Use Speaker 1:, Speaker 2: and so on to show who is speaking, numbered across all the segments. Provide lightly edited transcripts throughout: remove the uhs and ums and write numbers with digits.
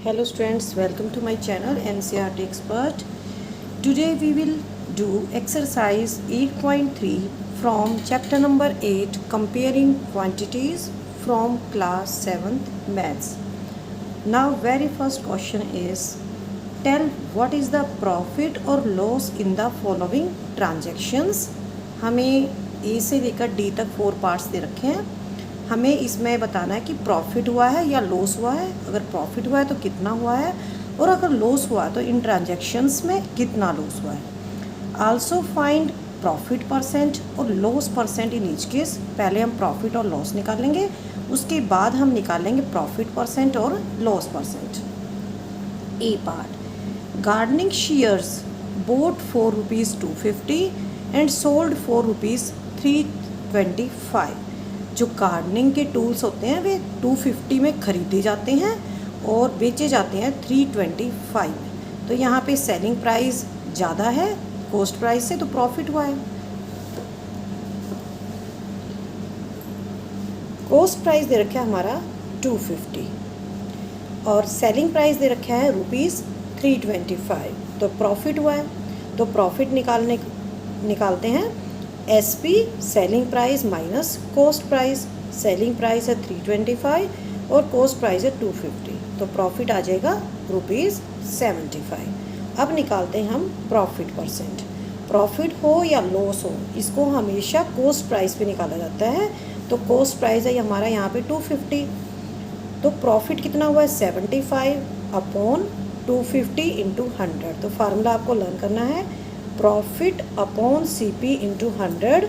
Speaker 1: Hello students, welcome to my channel NCERT Expert. Today we will do exercise 8.3 from chapter number 8 comparing quantities from class 7th maths. Now very first question is tell what is the profit or loss in the following transactions. हमें A से लेकर D तक 4 parts दे रखे हैं. हमें इसमें बताना है कि प्रॉफिट हुआ है या लॉस हुआ है. अगर प्रॉफिट हुआ है तो कितना हुआ है और अगर लॉस हुआ तो इन ट्रांजैक्शंस में कितना लॉस हुआ है. आल्सो फाइंड प्रॉफिट परसेंट और loss percent in each case. पहले हम प्रॉफिट और लॉस निकालेंगे, उसके बाद हम निकालेंगे प्रॉफिट परसेंट और loss percent. A part gardening shares boat for ₹250 and sold for ₹325. जो गार्डनिंग के टूल्स होते हैं वे 250 में ख़रीदे जाते हैं और बेचे जाते हैं 325 में. तो यहाँ पे सेलिंग प्राइस ज़्यादा है कॉस्ट प्राइस से, तो प्रॉफिट हुआ है. कॉस्ट प्राइस दे रखा है हमारा 250 और सेलिंग प्राइस दे रखा है ₹325, तो प्रॉफिट हुआ है. तो प्रॉफिट निकालते हैं SP selling price minus cost price. Selling price है 325 और कॉस्ट प्राइस है 250, तो प्रॉफिट आ जाएगा ₹75. अब निकालते हैं हम प्रॉफिट परसेंट. प्रॉफिट हो या लॉस हो इसको हमेशा कॉस्ट प्राइस पे निकाला जाता है. तो कॉस्ट प्राइस है हमारा यहाँ पे 250, तो प्रॉफिट कितना हुआ है 75 अपॉन 250 इंटू 100. तो फार्मूला आपको लर्न करना है प्रॉफिट अपॉन CP इंटू 100.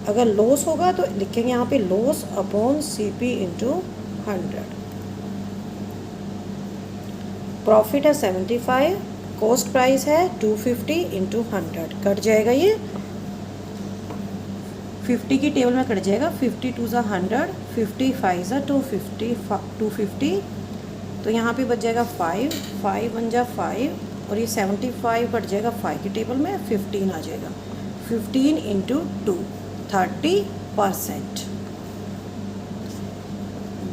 Speaker 1: अगर लॉस होगा तो लिखेंगे यहाँ पे loss upon CP into 100. Profit है 75, कॉस्ट प्राइस है 250 इंटू 100. कट जाएगा ये 50 की टेबल में कट जाएगा. 50 2 ज़ा 100, 50 5 ज़ा 250. तो यहाँ पे बच जाएगा 5 5 1 ज़ा 5 और ये 75 कट जाएगा 5 की टेबल में. 15 आ जाएगा. 15 इंटू 2 30%.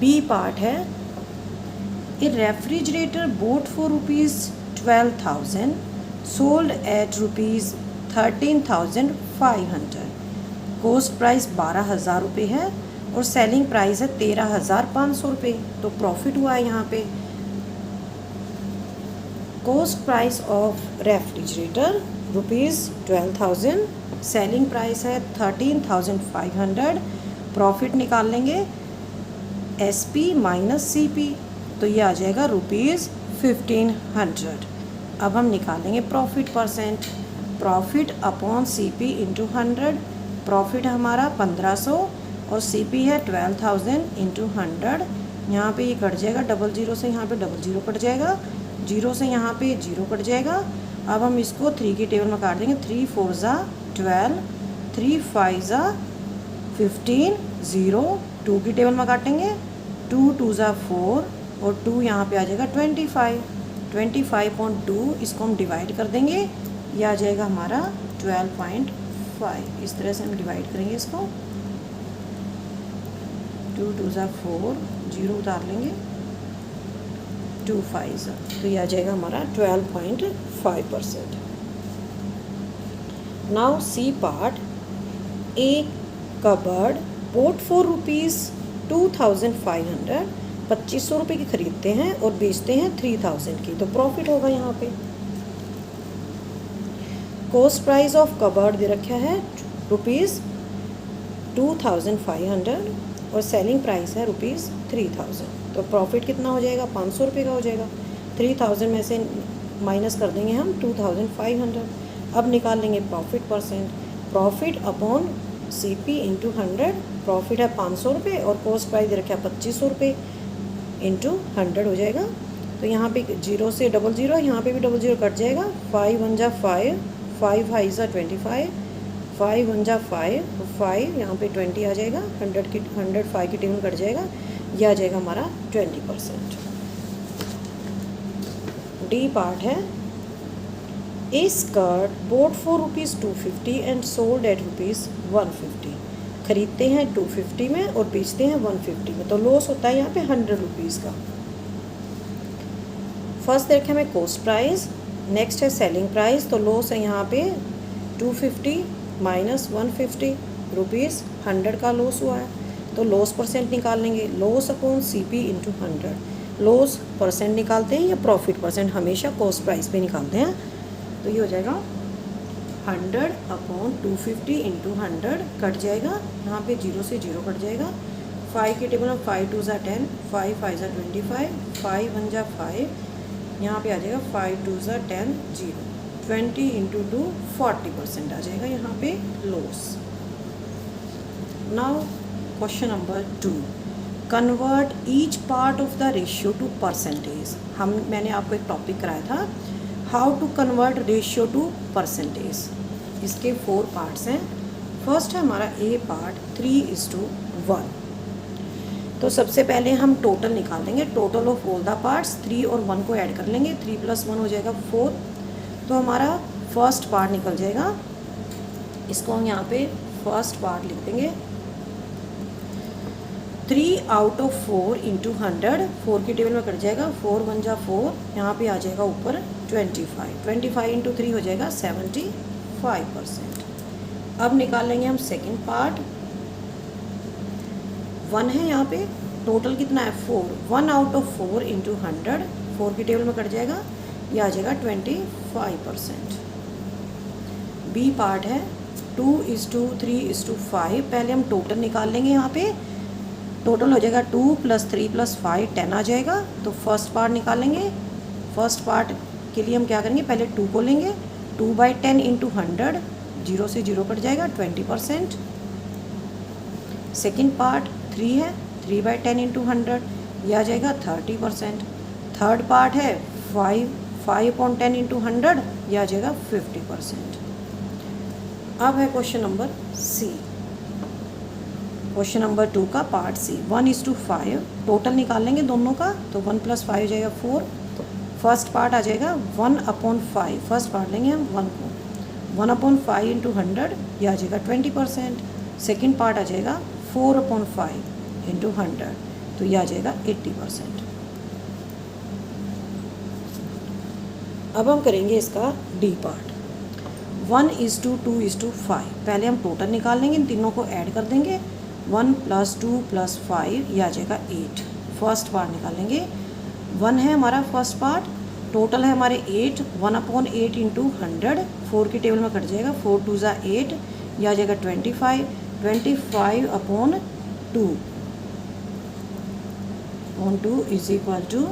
Speaker 1: बी पार्ट है a refrigerator bought for ₹12,000 sold at ₹13,500. Cost price ₹12,000 है और सेलिंग प्राइस है ₹13,500. तो प्रॉफिट हुआ है यहाँ पे. Cost price of refrigerator ₹12,000, selling price है 13,500. प्रॉफिट निकाल लेंगे SP माइनस CP, तो ये आ जाएगा ₹1,500. अब हम निकालेंगे profit percent. Profit upon CP into 100. Profit हमारा 1500 और CP है 12,000 इंटू 100. यहाँ पे ये कट जाएगा डबल जीरो से, यहाँ पे डबल जीरो कट जाएगा. जीरो से यहाँ पे जीरो कट जाएगा. अब हम इसको 3 की टेबल में काट देंगे. 3 4 ज़ा 12, 3 5 ज़ा 15, 0 2 की टेबल में काटेंगे. 2 2 ज़ा 4 और 2 यहाँ पे आ जाएगा 25. 25.2 इसको हम डिवाइड कर देंगे. ये आ जाएगा हमारा 12.5. इस तरह से हम डिवाइड करेंगे इसको. 2 2 ज़ा 4, 0 उतार लेंगे. 2 5 तो ये आ जाएगा हमारा 12.5%. Now C part a cupboard bought for ₹2,500. 2500 रुपये की खरीदते हैं और बेचते हैं 3,000 की, तो प्रॉफिट होगा यहाँ पे. कॉस्ट प्राइस ऑफ कबर्ड दे रखा है ₹2,500 और सेलिंग प्राइस है ₹3,000. तो प्रॉफिट कितना हो जाएगा 500 रुपये का हो जाएगा. 3,000 में से माइनस कर देंगे हम 2,500. अब निकाल लेंगे profit percent. Profit upon CP into 100. Profit है 500 रुपये और कॉस्ट प्राइस दे रखा है 2500 रुपये इंटू 100 हो जाएगा. तो यहाँ पे जीरो से डबल जीरो, यहाँ पे भी डबल जीरो कट जाएगा. 5 1 ज़ा 5, 5 5 ज़ा 25, 5 1 ज़ा 5, 5 यहाँ पे 20 आ जाएगा. 105 की टेबल कट जाएगा. यह आ जाएगा हमारा 20%. डी पार्ट है a skirt bought for ₹250 and sold at ₹150. खरीदते हैं 250 में और बेचते हैं 150 में, तो लॉस होता है यहाँ पे ₹100 का. फर्स्ट देखें हमें कॉस्ट प्राइस, नेक्स्ट है सेलिंग प्राइस। तो लॉस है यहाँ पे 250 माइनस 150 रुपीज़, 100 का लॉस हुआ है। तो लॉस परसेंट निकाल लेंगे, loss upon CP into 100। Loss percent निकालते हैं या प्रॉफिट परसेंट, हमेशा कॉस्ट प्राइस पे निकालते हैं। तो ये हो जाएगा 100 अपॉन 250 इंटू 100, कट जाएगा यहाँ पे 0 से 0 कट जाएगा। 5 के टेबल में 5 2 ज़ा 10, 5 5 ज़ा 25, 5 1 ज़ा 5, यहाँ पे आ जाएगा 5 2 ज़ा 10, 0। 20 इंटू 2 40% आ जाएगा यहाँ पे loss. Now question number 2, convert each part of the ratio to percentage. मैंने आपको एक टॉपिक कराया था, how to convert ratio to percentage. इसके 4 पार्ट्स हैं। फर्स्ट है हमारा ए पार्ट 3:1। तो सबसे पहले हम टोटल निकाल लेंगे, total of all the parts. 3 और 1 को ऐड कर लेंगे, 3 + 1 हो जाएगा 4। तो हमारा फर्स्ट पार्ट निकल जाएगा, इसको हम यहाँ पे फर्स्ट पार्ट लिख देंगे। 3 आउट ऑफ 4 इंटू 100, 4 की टेबल में कट जाएगा, 4 1 ज़ा 4, यहाँ पे आ जाएगा ऊपर 25, 25 इंटू 3 हो जाएगा 75%। अब निकाल लेंगे हम सेकंड पार्ट। 1 है यहाँ पे, टोटल कितना है 4, 1 आउट ऑफ 4 इंटू 100, 4 की टेबल में कट जाएगा, ये आ जाएगा 25%। बी पार्ट है 2:3:5। पहले हम टोटल निकाल लेंगे, यहाँ पे टोटल हो जाएगा 2 + 3 + 5 10 आ जाएगा। तो फर्स्ट पार्ट निकालेंगे। फर्स्ट पार्ट के लिए हम क्या करेंगे, पहले 2 को लेंगे, 2/10 इंटू 100, 0 से 0 कट जाएगा 20%। सेकेंड पार्ट 3 है, 3/10 इंटू 100, यह आ जाएगा 30%। थर्ड पार्ट है 5/10 इंटू 100, यह आ जाएगा 50%। अब है क्वेश्चन नंबर सी, क्वेश्चन नंबर 2 का पार्ट सी। 1:5 टोटल निकाल लेंगे दोनों का, तो 1 + 5 हो जाएगा 4। फर्स्ट पार्ट आ जाएगा 1/5, फर्स्ट पार्ट लेंगे हम 1 को, 1/5 इंटू 100, यह आ जाएगा 20%। सेकेंड पार्ट आ जाएगा 4/5 इंटू 100, तो यह आ जाएगा 80%। अब हम करेंगे इसका डी पार्ट। 1:2:5। पहले हम टोटल निकाल लेंगे, इन तीनों को ऐड कर देंगे, 1 + 2 + 5, यह आ जाएगा 8। फर्स्ट पार्ट निकालेंगे, 1 है हमारा फर्स्ट पार्ट, टोटल है हमारे 8, 1/8 इंटू 100, 4 की टेबल में कट जाएगा, 4 2 ज़ा 8, यह आ जाएगा 25, 25/2 is equal to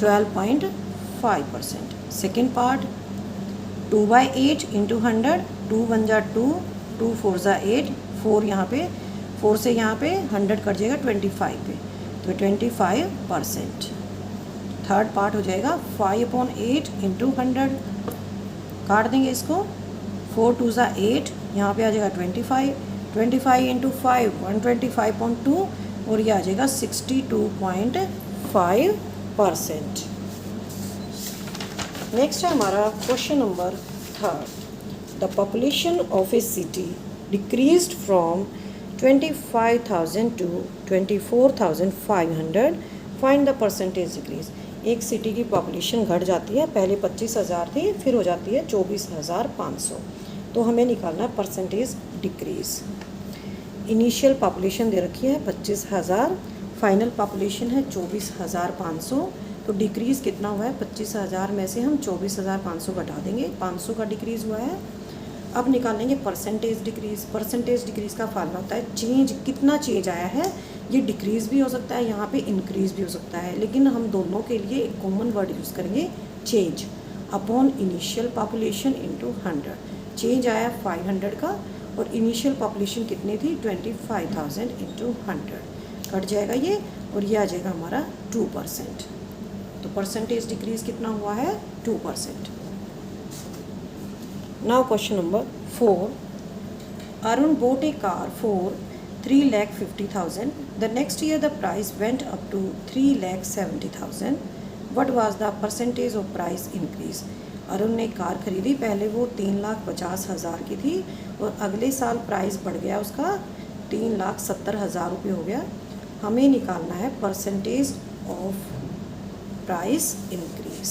Speaker 1: 12.5%। Second part 2/8 into 100, 2 1 ज़ा 2, 2 4 ज़ा 8, 4 यहाँ पे, 4 से यहाँ पे 100 कट जाएगा 25 पे, तो 25%। थर्ड पार्ट हो जाएगा 5/8 इंटू 100, काट देंगे इसको, 4 2 ज़ा 8, यहाँ पे आ जाएगा 25, 25 इंटू 5 125.2, और ये आ जाएगा 62.5%। नेक्स्ट है हमारा question number 3rd। The population of A city decreased from 25,000 to 24,500, find the percentage decrease. एक सिटी की पॉपुलेशन घट जाती है, पहले 25,000 थी, फिर हो जाती है 24,500। तो हमें निकालना है परसेंटेज डिक्रीज। इनिशियल पॉपुलेशन दे रखी है 25,000, फाइनल पॉपुलेशन है 24,500। तो डिक्रीज़ कितना हुआ है, 25,000 में से हम 24,500 घटा देंगे, 500 का डिक्रीज़ हुआ है। अब निकालेंगे परसेंटेज डिक्रीज़। परसेंटेज डिक्रीज़ का फार्मूला होता है चेंज, कितना चेंज आया है। ये डिक्रीज़ भी हो सकता है, यहाँ पे इंक्रीज़ भी हो सकता है, लेकिन हम दोनों के लिए एक कॉमन वर्ड यूज़ करेंगे, change upon initial population into 100। Change आया 500 का, और इनिशियल पॉपुलेशन कितनी थी 25,000 इंटू 100, कट जाएगा ये, और ये आ जाएगा हमारा 2%। तो परसेंटेज डिक्रीज़ कितना हुआ है 2%। Now question number 4। Arun bought a car for 3,50,000. The next year the price went up to 3,70,000. What was the percentage of price increase? Arun ने कार खरीदी, पहले वो 3,50,000 की थी, और अगले साल प्राइस बढ़ गया उसका 3,70,000 रुपये हो गया। हमें निकालना है परसेंटेज ऑफ प्राइस इंक्रीज।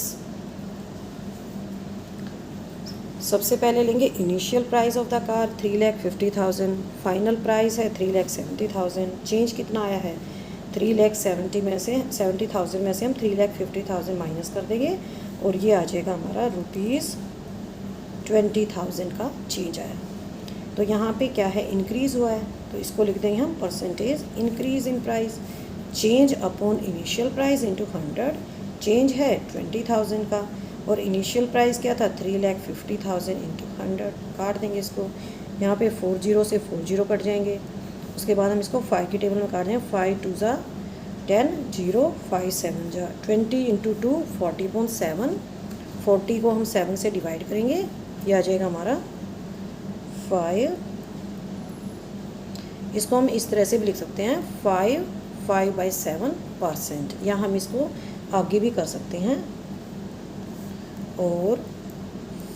Speaker 1: सबसे पहले लेंगे initial price of the car 3,50,000, final price है 3,70,000। चेंज कितना आया है 3,70,000 में से 70,000 में से हम 3,50,000 माइनस कर देंगे और ये आ जाएगा हमारा ₹20,000 का चेंज आया। तो यहाँ पे क्या है इंक्रीज़ हुआ है, तो इसको लिख देंगे हम percentage increase in price. Change upon initial price into 100, change है 20,000 का और इनिशियल प्राइस क्या था 3,50,000 इंटू 100। काट देंगे इसको, यहाँ पे 40 से 40 कट जाएंगे। उसके बाद हम इसको 5 की टेबल में काट देंगे। 5 2 ज़ा 10, 0 5 7 जा 20 इंटू 2 40.7। 40 को हम 7 से डिवाइड करेंगे, ये आ जाएगा हमारा 5। इसको हम इस तरह से भी लिख सकते हैं 5/7%, या हम इसको आगे भी कर सकते हैं और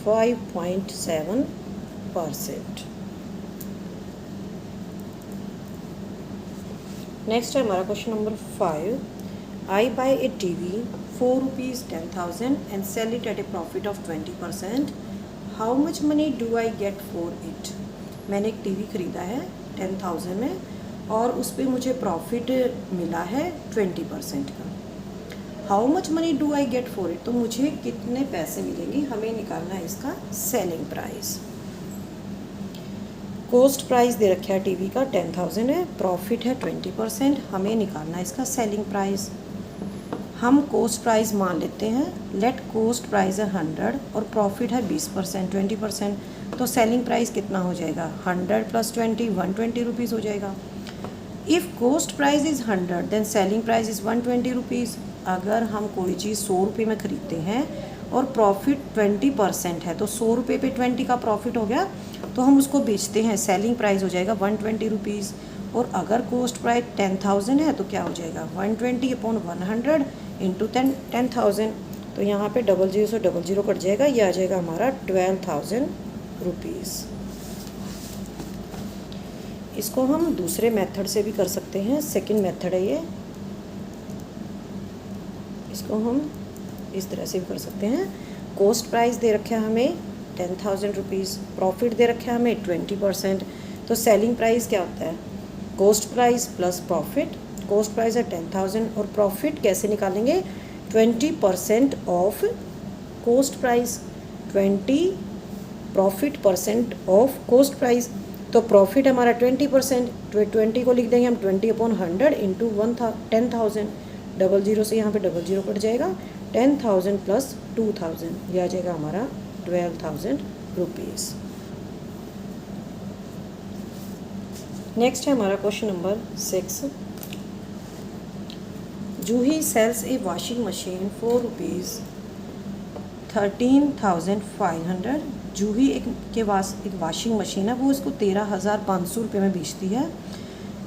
Speaker 1: 5.7%। नेक्स्ट है हमारा question number 5। I buy a TV ₹4.10,000 and sell it at a profit of 20%। How much money do I get for it. मैंने एक टीवी ख़रीदा है 10,000 में और उस पर मुझे प्रॉफिट मिला है 20% का। How much money do I get for it, तो मुझे कितने पैसे मिलेंगे, हमें निकालना है इसका सेलिंग प्राइस। कॉस्ट प्राइस दे रखा है टीवी का 10,000 है, प्रॉफिट है 20%, हमें निकालना है इसका सेलिंग प्राइस। हम कॉस्ट प्राइस मान लेते हैं, लेट कॉस्ट प्राइस है 100 और प्रॉफिट है 20% 20%, तो सेलिंग प्राइस कितना हो जाएगा 100 + 20 120 रुपीज़ हो जाएगा। If cost price is 100 then selling price is 120 rupees. अगर हम कोई चीज़ 100 रुपये में ख़रीदते हैं और प्रॉफिट 20% है, तो 100 रुपये पे 20 का प्रॉफिट हो गया, तो हम उसको बेचते हैं, सेलिंग प्राइस हो जाएगा 120 रुपीज़। और अगर कॉस्ट प्राइस 10,000 है तो क्या हो जाएगा 120/100 इंटू 10,000, तो यहाँ पे 00 से 00 कट जाएगा, ये आ जाएगा हमारा 12,000 रुपीज़। इसको हम दूसरे मेथड से भी कर सकते हैं, सेकंड मेथड है ये। इसको हम इस तरह से भी कर सकते हैं। कॉस्ट प्राइस दे रखा है हमें 10,000 रुपीज़, प्रॉफिट दे रखा है हमें 20%, तो सेलिंग प्राइस क्या होता है cost price plus profit. Cost price है 10,000 और प्रॉफिट कैसे निकालेंगे 20% of cost price, 20 profit percent of cost price. तो प्रॉफिट हमारा 20%, 20 को लिख देंगे हम 20/100 इंटू 10,000। 00 से यहाँ पे 00 कट जाएगा, 10,000 + 2,000, यह आ जाएगा हमारा 12,000 रुपीज़। नेक्स्ट है हमारा question number 6। Juhi sells a washing machine for ₹13,500। Juhi एक वॉशिंग मशीन है, वो इसको 13,500 रुपये में बेचती है।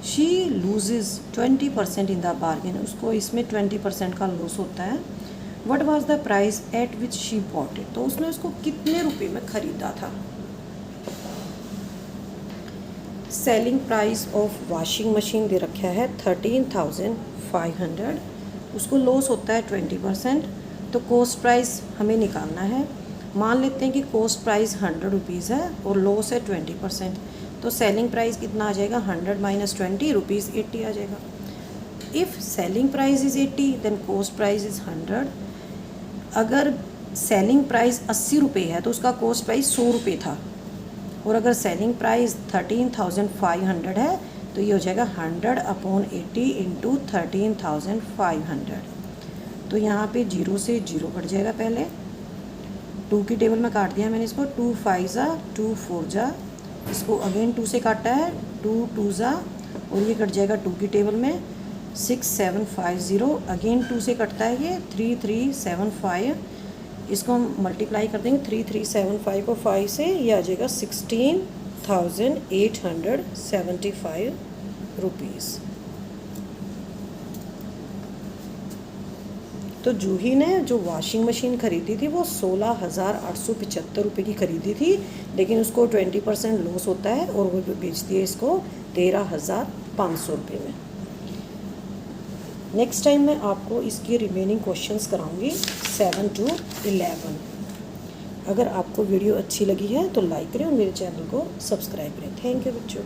Speaker 1: She loses 20% in the bargain, उसको इसमें 20% का लॉस होता है। What was the price at which she bought it, तो उसने उसको कितने रुपए में ख़रीदा था। Selling price of washing machine दे रखा है 13,500, उसको लॉस होता है 20%, तो कॉस्ट प्राइस हमें निकालना है। मान लेते हैं कि कॉस्ट प्राइस 100 रुपीज़ है और लॉस है 20%, तो सेलिंग प्राइस कितना आ जाएगा 100 - 20 रुपीज़ 80 आ जाएगा। If selling price is 80 then cost price is 100। अगर सेलिंग प्राइस 80 रुपये है तो उसका कॉस्ट प्राइस 100 रुपये था, और अगर सेलिंग प्राइस 13,500 है तो ये हो जाएगा 100/80 इंटू 13,500। तो यहाँ पे 0 से 0 कट जाएगा, पहले 2 की टेबल में काट दिया मैंने इसको, 2 5 जा 2 4 जा, इसको अगेन 2 से काटा है, 2 2 जा, और ये कट जाएगा 2 की टेबल में 6750, अगेन 2 से कटता है ये 3375, इसको हम मल्टीप्लाई कर देंगे 3375 को 5 से, ये आ जाएगा 16,875 रुपीज़। तो जूही ने जो वॉशिंग मशीन ख़रीदी थी वो 16,875 रुपये की ख़रीदी थी, लेकिन उसको 20% लॉस होता है और वो बेचती है इसको 13,500 रुपये में। नेक्स्ट टाइम मैं आपको इसकी रिमेनिंग क्वेश्चंस कराऊंगी 7 to 11। अगर आपको वीडियो अच्छी लगी है तो लाइक करें और मेरे चैनल को सब्सक्राइब करें। थैंक यू बच्चों।